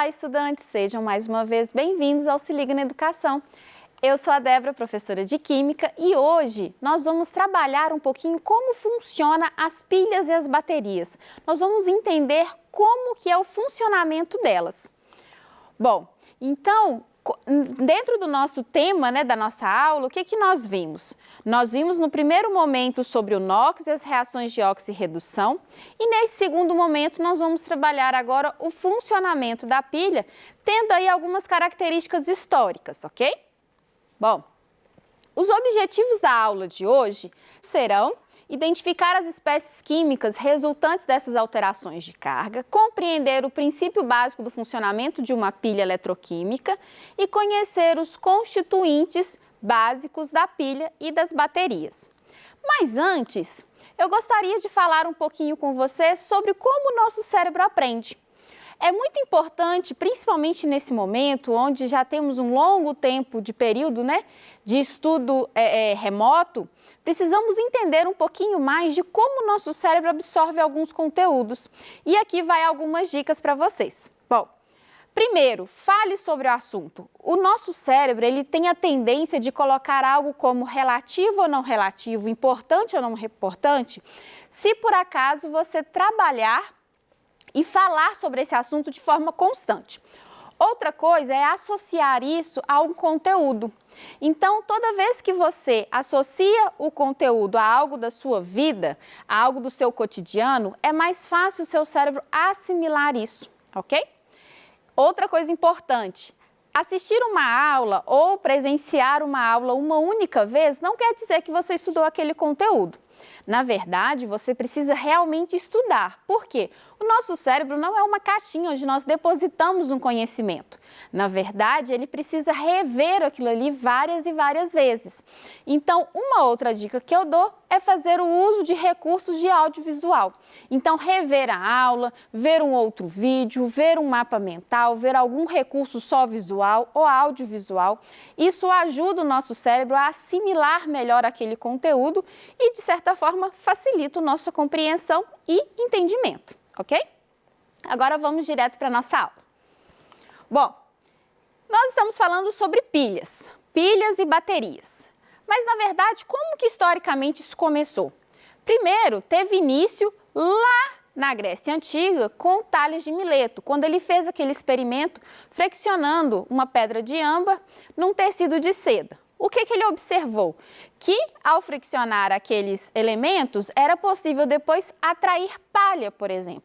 Olá, estudantes! Sejam mais uma vez bem-vindos ao Se Liga na Educação. Eu sou a Débora, professora de Química, e hoje nós vamos trabalhar um pouquinho como funciona as pilhas e as baterias. Nós vamos entender como que é o funcionamento delas. Bom, então, dentro do nosso tema, da nossa aula, o que nós vimos? Nós vimos no primeiro momento sobre o NOx e as reações de oxirredução, e nesse segundo momento nós vamos trabalhar agora o funcionamento da pilha, tendo aí algumas características históricas, ok? Bom, os objetivos da aula de hoje serão identificar as espécies químicas resultantes dessas alterações de carga, compreender o princípio básico do funcionamento de uma pilha eletroquímica e conhecer os constituintes básicos da pilha e das baterias. Mas antes, eu gostaria de falar um pouquinho com você sobre como o nosso cérebro aprende. É muito importante, principalmente nesse momento, onde já temos um longo tempo de período de estudo remoto, precisamos entender um pouquinho mais de como o nosso cérebro absorve alguns conteúdos. E aqui vai algumas dicas para vocês. Bom, primeiro, fale sobre o assunto. O nosso cérebro ele tem a tendência de colocar algo como relativo ou não relativo, importante ou não importante, se por acaso você trabalhar e falar sobre esse assunto de forma constante. Outra coisa é associar isso a um conteúdo. Então, toda vez que você associa o conteúdo a algo da sua vida, a algo do seu cotidiano, é mais fácil o seu cérebro assimilar isso, ok? Outra coisa importante, assistir uma aula ou presenciar uma aula uma única vez não quer dizer que você estudou aquele conteúdo. Na verdade, você precisa realmente estudar. Por quê? O nosso cérebro não é uma caixinha onde nós depositamos um conhecimento. Na verdade, ele precisa rever aquilo ali várias e várias vezes. Então, uma outra dica que eu dou é fazer o uso de recursos de audiovisual. Então, rever a aula, ver um outro vídeo, ver um mapa mental, ver algum recurso só visual ou audiovisual. Isso ajuda o nosso cérebro a assimilar melhor aquele conteúdo e, de certa forma, facilita a nossa compreensão e entendimento, ok? Agora vamos direto para a nossa aula. Bom, nós estamos falando sobre pilhas e baterias. Mas, na verdade, como que historicamente isso começou? Primeiro, teve início lá na Grécia Antiga com Tales de Mileto, quando ele fez aquele experimento friccionando uma pedra de âmbar num tecido de seda. O que ele observou? Que ao friccionar aqueles elementos era possível depois atrair palha, por exemplo.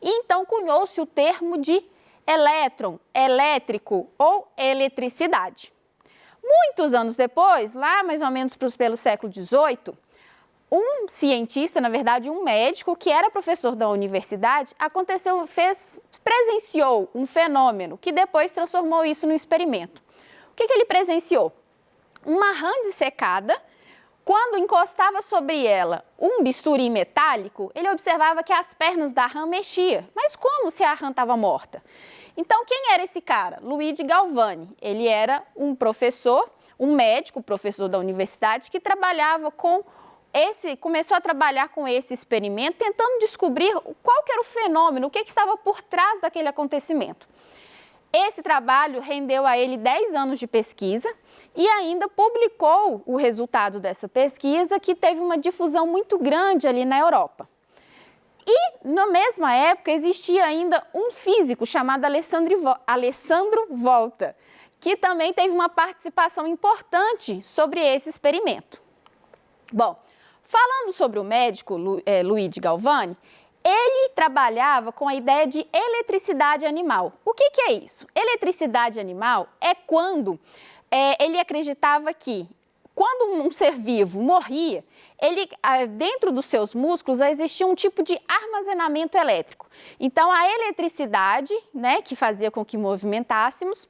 E então cunhou-se o termo de elétron, elétrico ou eletricidade. Muitos anos depois, lá mais ou menos pelo século XVIII, um cientista, na verdade um médico, que era professor da universidade, presenciou um fenômeno que depois transformou isso num experimento. O que ele presenciou? Uma rã dissecada, quando encostava sobre ela um bisturi metálico, ele observava que as pernas da rã mexiam. Mas como se a rã estava morta? Então, quem era esse cara? Luigi Galvani. Ele era um professor, um médico, professor da universidade, que começou a trabalhar com esse experimento, tentando descobrir qual que era o fenômeno, o que estava por trás daquele acontecimento. Esse trabalho rendeu a ele 10 anos de pesquisa e ainda publicou o resultado dessa pesquisa, que teve uma difusão muito grande ali na Europa. E, na mesma época, existia ainda um físico chamado Alessandro Volta, que também teve uma participação importante sobre esse experimento. Bom, falando sobre o médico Luigi Galvani, ele trabalhava com a ideia de eletricidade animal. O que é isso? Eletricidade animal é quando ele acreditava que, quando um ser vivo morria, dentro dos seus músculos existia um tipo de armazenamento elétrico. Então, a eletricidade, que fazia com que movimentássemos,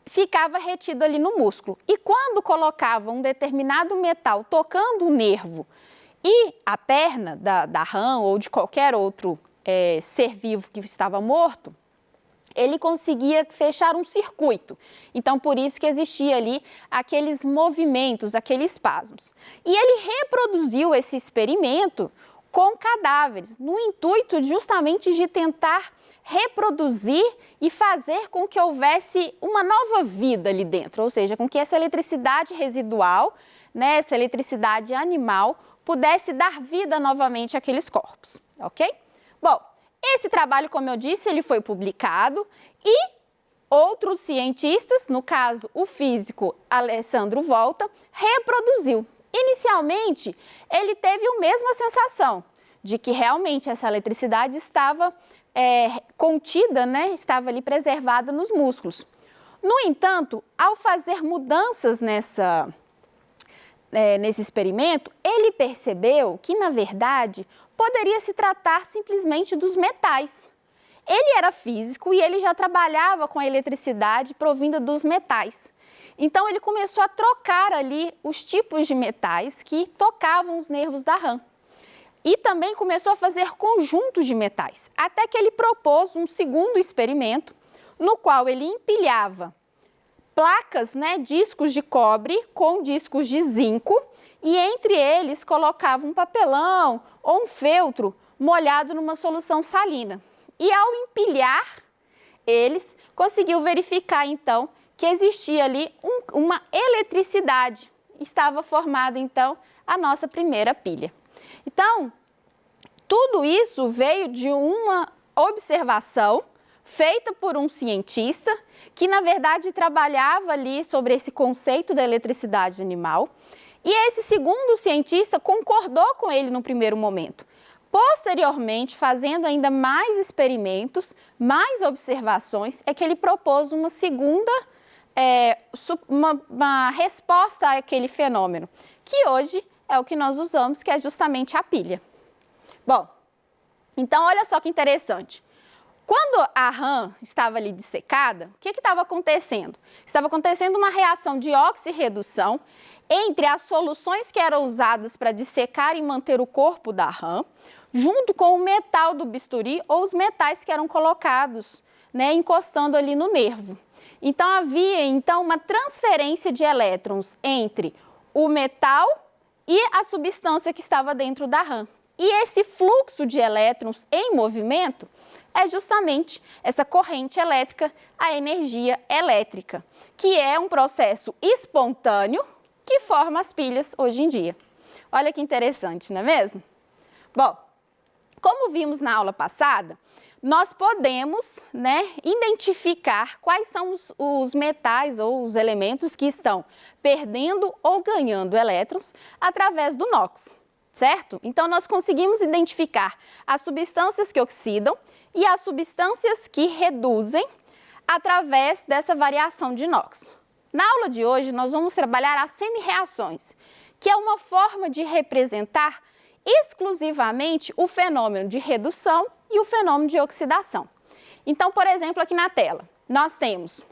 ficava retido ali no músculo. E quando colocava um determinado metal tocando o nervo e a perna da rã ou de qualquer outro ser vivo que estava morto, ele conseguia fechar um circuito. Então, por isso que existia ali aqueles movimentos, aqueles espasmos. E ele reproduziu esse experimento com cadáveres, no intuito justamente de tentar reproduzir e fazer com que houvesse uma nova vida ali dentro, ou seja, com que essa eletricidade residual, né, essa eletricidade animal, pudesse dar vida novamente àqueles corpos, ok? Bom, esse trabalho, como eu disse, ele foi publicado e outros cientistas, no caso o físico Alessandro Volta, reproduziu. Inicialmente, ele teve a mesma sensação de que realmente essa eletricidade estava contida, né, estava ali preservada nos músculos. No entanto, ao fazer mudanças nesse experimento, ele percebeu que, na verdade, poderia se tratar simplesmente dos metais. Ele era físico e ele já trabalhava com a eletricidade provinda dos metais. Então, ele começou a trocar ali os tipos de metais que tocavam os nervos da rã. E também começou a fazer conjuntos de metais, até que ele propôs um segundo experimento, no qual ele empilhava placas, né, discos de cobre com discos de zinco, e entre eles colocava um papelão ou um feltro molhado numa solução salina. E ao empilhar eles, conseguiu verificar então que existia ali uma eletricidade. Estava formada então a nossa primeira pilha. Então, tudo isso veio de uma observação feita por um cientista que, na verdade, trabalhava ali sobre esse conceito da eletricidade animal. E esse segundo cientista concordou com ele no primeiro momento. Posteriormente, fazendo ainda mais experimentos, mais observações, é que ele propôs uma segunda, uma resposta àquele fenômeno, que hoje é o que nós usamos, que é justamente a pilha. Bom, então olha só que interessante. Quando a rã estava ali dissecada, o que estava acontecendo? Estava acontecendo uma reação de oxirredução entre as soluções que eram usadas para dissecar e manter o corpo da rã, junto com o metal do bisturi ou os metais que eram colocados, né, encostando ali no nervo. Então, havia uma transferência de elétrons entre o metal e a substância que estava dentro da rã. E esse fluxo de elétrons em movimento é justamente essa corrente elétrica, a energia elétrica, que é um processo espontâneo que forma as pilhas hoje em dia. Olha que interessante, não é mesmo? Bom, como vimos na aula passada, nós podemos, né, identificar quais são os metais ou os elementos que estão perdendo ou ganhando elétrons através do NOx, certo? Então, nós conseguimos identificar as substâncias que oxidam e as substâncias que reduzem através dessa variação de NOx. Na aula de hoje, nós vamos trabalhar as semi-reações, que é uma forma de representar exclusivamente o fenômeno de redução e o fenômeno de oxidação. Então, por exemplo, aqui na tela, nós temos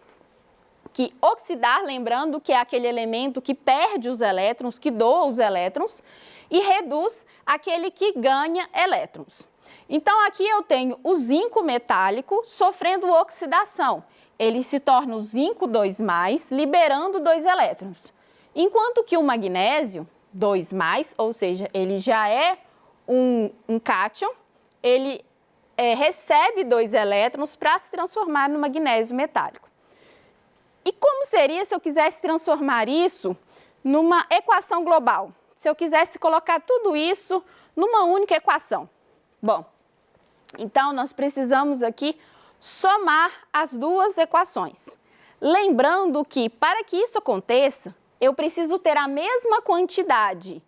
que oxidar, lembrando que é aquele elemento que perde os elétrons, que doa os elétrons, e reduz aquele que ganha elétrons. Então, aqui eu tenho o zinco metálico sofrendo oxidação. Ele se torna o zinco 2+, liberando 2 elétrons. Enquanto que o magnésio 2+, ou seja, ele já é um cátion, ele recebe 2 elétrons para se transformar no magnésio metálico. E como seria se eu quisesse transformar isso numa equação global? Se eu quisesse colocar tudo isso numa única equação? Bom, então nós precisamos aqui somar as duas equações. Lembrando que, para que isso aconteça, eu preciso ter a mesma quantidade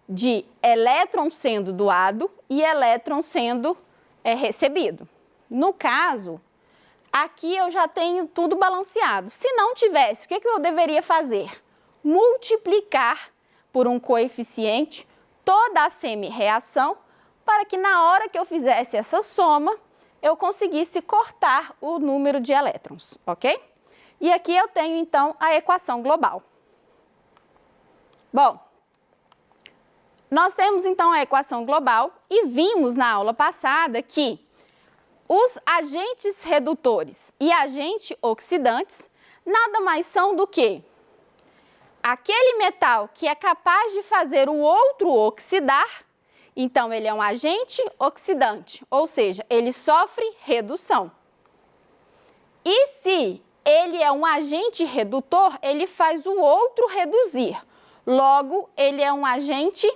de elétron sendo doado e elétron sendo recebido. No caso, aqui eu já tenho tudo balanceado. Se não tivesse, o que eu deveria fazer? Multiplicar por um coeficiente toda a semi-reação para que na hora que eu fizesse essa soma, eu conseguisse cortar o número de elétrons, ok? E aqui eu tenho, então, a equação global. Bom, nós temos, então, a equação global e vimos na aula passada que os agentes redutores e agentes oxidantes nada mais são do que aquele metal que é capaz de fazer o outro oxidar Então, ele é um agente oxidante, ou seja, ele sofre redução. E se ele é um agente redutor, ele faz o outro reduzir. Logo, ele é um agente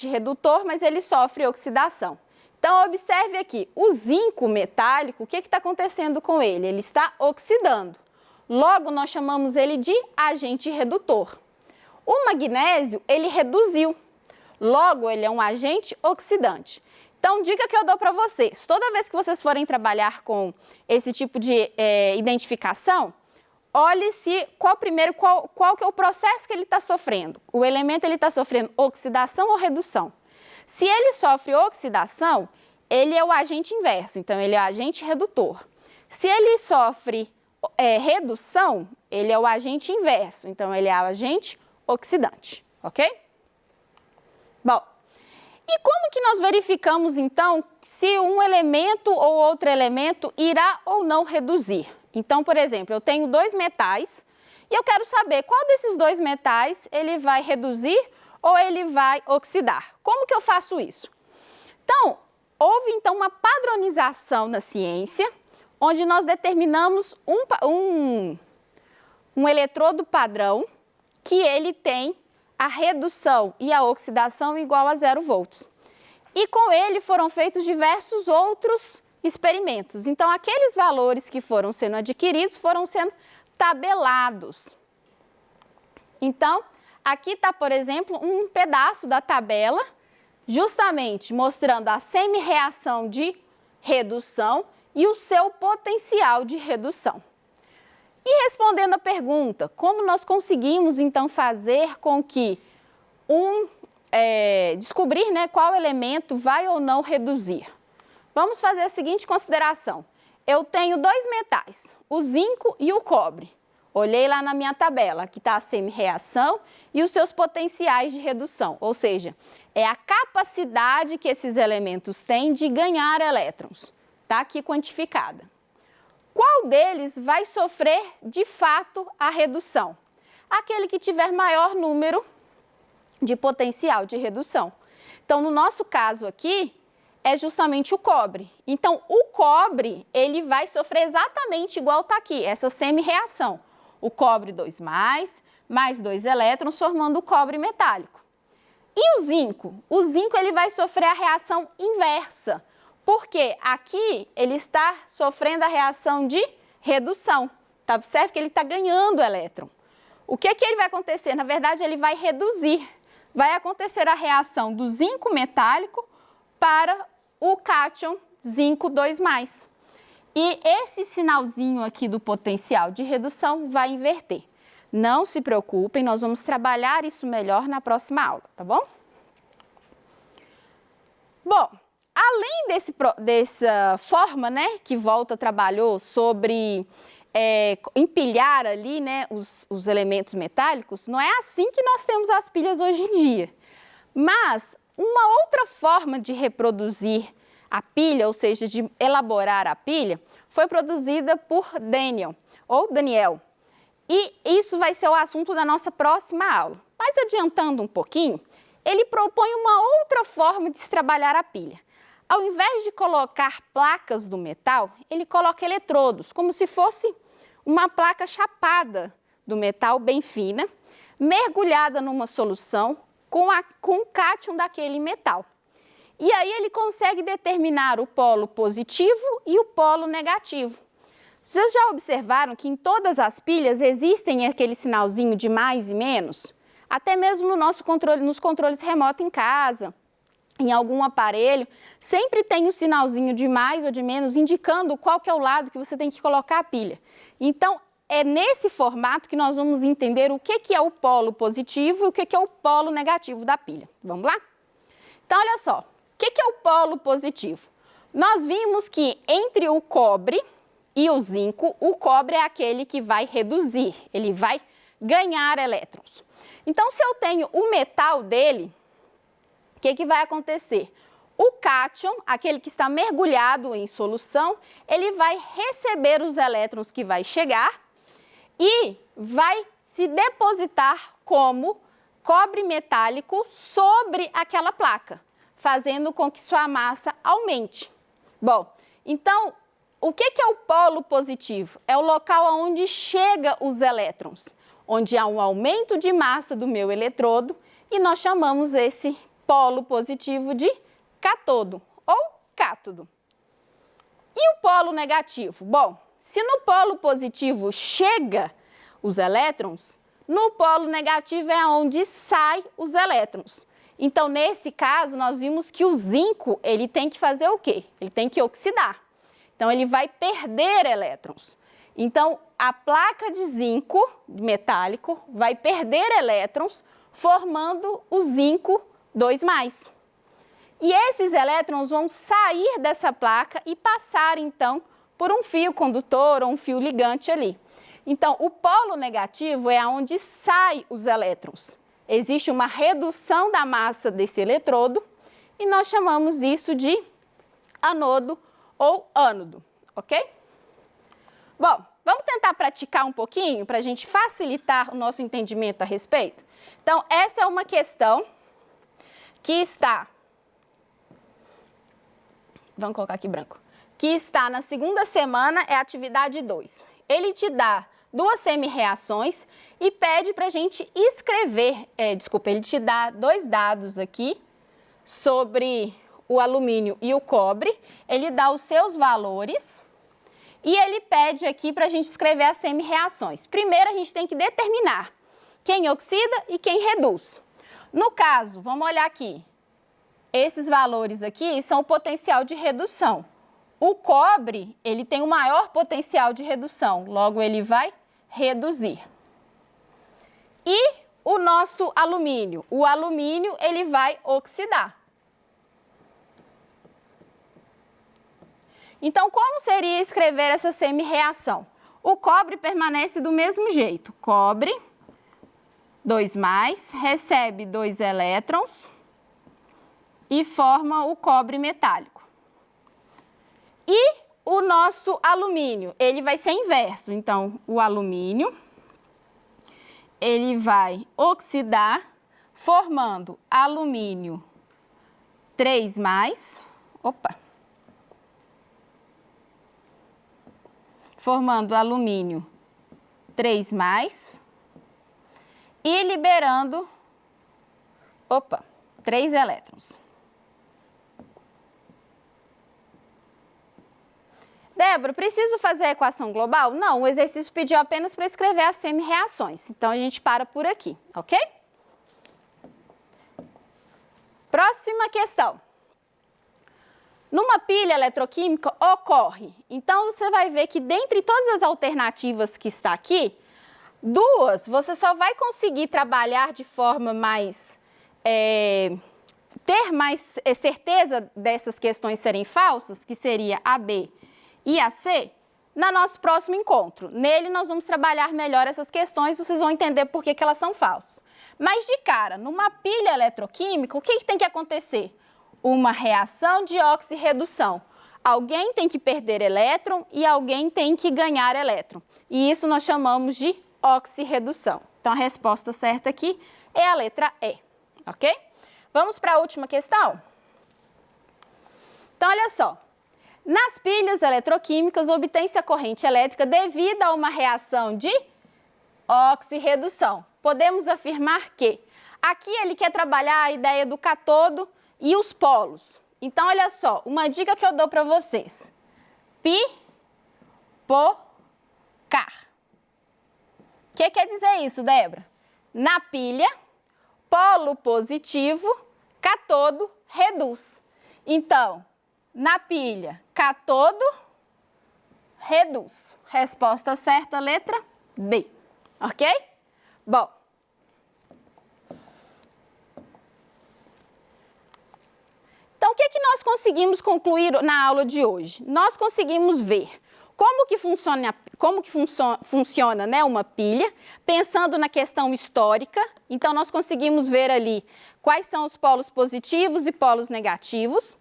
redutor, mas ele sofre oxidação. Então, observe aqui, o zinco metálico, o que está acontecendo com ele? Ele está oxidando. Logo, nós chamamos ele de agente redutor. O magnésio, ele reduziu. Logo, ele é um agente oxidante. Então, dica que eu dou para vocês, toda vez que vocês forem trabalhar com esse tipo de identificação, olhe qual que é o processo que ele está sofrendo. O elemento está sofrendo oxidação ou redução. Se ele sofre oxidação, ele é o agente inverso, então ele é o agente redutor. Se ele sofre redução, ele é o agente inverso, então ele é o agente oxidante, ok? Bom, e como que nós verificamos, então, se um elemento ou outro elemento irá ou não reduzir? Então, por exemplo, eu tenho dois metais e eu quero saber qual desses dois metais ele vai reduzir ou ele vai oxidar. Como que eu faço isso? Então, houve então uma padronização na ciência, onde nós determinamos um eletrodo padrão que ele tem a redução e a oxidação igual a 0 volts. E com ele foram feitos diversos outros experimentos. Então, aqueles valores que foram sendo adquiridos foram sendo tabelados. Então, aqui está, por exemplo, um pedaço da tabela, justamente mostrando a semi-reação de redução e o seu potencial de redução. E respondendo a pergunta, como nós conseguimos então fazer com que descobrir, né, qual elemento vai ou não reduzir? Vamos fazer a seguinte consideração. Eu tenho dois metais, o zinco e o cobre. Olhei lá na minha tabela, aqui está a semi-reação e os seus potenciais de redução, ou seja, é a capacidade que esses elementos têm de ganhar elétrons. Está aqui quantificada. Qual deles vai sofrer, de fato, a redução? Aquele que tiver maior número de potencial de redução. Então, no nosso caso aqui, é justamente o cobre. Então, o cobre, ele vai sofrer exatamente igual está aqui, essa semi-reação. O cobre 2+, mais 2 elétrons, formando o cobre metálico. E o zinco? O zinco, ele vai sofrer a reação inversa. Porque aqui ele está sofrendo a reação de redução. Tá? Observe que ele está ganhando elétron. O que ele vai acontecer? Na verdade, ele vai reduzir. Vai acontecer a reação do zinco metálico para o cátion zinco 2+. E esse sinalzinho aqui do potencial de redução vai inverter. Não se preocupem, nós vamos trabalhar isso melhor na próxima aula, tá bom? Bom, além dessa forma, né, que Volta trabalhou sobre empilhar ali, né, os elementos metálicos, não é assim que nós temos as pilhas hoje em dia. Mas uma outra forma de reproduzir a pilha, ou seja, de elaborar a pilha, foi produzida por Daniel. E isso vai ser o assunto da nossa próxima aula. Mas adiantando um pouquinho, ele propõe uma outra forma de se trabalhar a pilha. Ao invés de colocar placas do metal, ele coloca eletrodos, como se fosse uma placa chapada do metal bem fina, mergulhada numa solução com o cátion daquele metal. E aí ele consegue determinar o polo positivo e o polo negativo. Vocês já observaram que em todas as pilhas existem aquele sinalzinho de mais e menos? Até mesmo no nosso controle, nos controles remotos em casa, em algum aparelho, sempre tem um sinalzinho de mais ou de menos indicando qual que é o lado que você tem que colocar a pilha. Então, é nesse formato que nós vamos entender o que é o polo positivo e o que é o polo negativo da pilha. Vamos lá? Então, olha só, o que é o polo positivo? Nós vimos que entre o cobre e o zinco, o cobre é aquele que vai reduzir, ele vai ganhar elétrons. Então, se eu tenho o metal dele, o que vai acontecer? O cátion, aquele que está mergulhado em solução, ele vai receber os elétrons que vai chegar e vai se depositar como cobre metálico sobre aquela placa, fazendo com que sua massa aumente. Bom, então, o que é o polo positivo? É o local onde chegam os elétrons, onde há um aumento de massa do meu eletrodo e nós chamamos esse polo positivo de cátodo ou cátodo. E o polo negativo? Bom, se no polo positivo chega os elétrons, no polo negativo é onde saem os elétrons. Então, nesse caso, nós vimos que o zinco, ele tem que fazer o quê? Ele tem que oxidar. Então, ele vai perder elétrons. Então, a placa de zinco metálico vai perder elétrons, formando o zinco 2+. E esses elétrons vão sair dessa placa e passar, então, por um fio condutor ou um fio ligante ali. Então, o polo negativo é onde saem os elétrons. Existe uma redução da massa desse eletrodo e nós chamamos isso de anodo ou ânodo, ok? Bom, vamos tentar praticar um pouquinho para a gente facilitar o nosso entendimento a respeito? Então, essa é uma questão que está... Vamos colocar aqui branco. Que está na segunda semana, é a atividade 2. Ele te dá 2 semi-reações e pede para a gente escrever, ele te dá 2 dados aqui sobre o alumínio e o cobre, ele dá os seus valores e ele pede aqui para a gente escrever as semi-reações. Primeiro, a gente tem que determinar quem oxida e quem reduz. No caso, vamos olhar aqui, esses valores aqui são o potencial de redução. O cobre, ele tem o maior potencial de redução, logo ele vai reduzir. E o nosso alumínio? O alumínio, ele vai oxidar. Então, como seria escrever essa semi-reação? O cobre permanece do mesmo jeito. Cobre, 2+, recebe 2 elétrons e forma o cobre metálico. E o nosso alumínio, ele vai ser inverso. Então, o alumínio, ele vai oxidar, formando alumínio 3+, formando alumínio 3+, e liberando, 3 elétrons. Débora, preciso fazer a equação global? Não, o exercício pediu apenas para escrever as semi-reações. Então, a gente para por aqui, ok? Próxima questão. Numa pilha eletroquímica ocorre. Então, você vai ver que dentre todas as alternativas que está aqui, 2 você só vai conseguir trabalhar de forma mais... ter mais certeza dessas questões serem falsas, que seria a B e a C, no nosso próximo encontro. Nele, nós vamos trabalhar melhor essas questões, vocês vão entender por que elas são falsas. Mas, de cara, numa pilha eletroquímica, o que tem que acontecer? Uma reação de oxirredução. Alguém tem que perder elétron e alguém tem que ganhar elétron. E isso nós chamamos de oxirredução. Então, a resposta certa aqui é a letra E, ok? Vamos para a última questão? Então, olha só. Nas pilhas eletroquímicas, obtém-se a corrente elétrica devido a uma reação de oxirredução. Podemos afirmar que aqui ele quer trabalhar a ideia do cátodo e os polos. Então, olha só, uma dica que eu dou para vocês. Pipocar. O que quer dizer isso, Débora? Na pilha, polo positivo, cátodo reduz. Então, na pilha, cátodo reduz. Resposta certa, letra B. Ok? Bom. Então, o que nós conseguimos concluir na aula de hoje? Nós conseguimos ver como que funciona, né, uma pilha, pensando na questão histórica. Então, nós conseguimos ver ali quais são os polos positivos e polos negativos.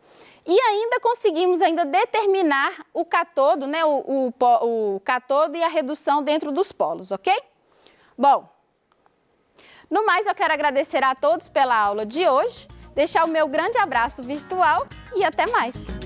E ainda conseguimos determinar o cátodo, né, o cátodo e a redução dentro dos polos, ok? Bom, No mais, eu quero agradecer a todos pela aula de hoje, deixar o meu grande abraço virtual e até mais!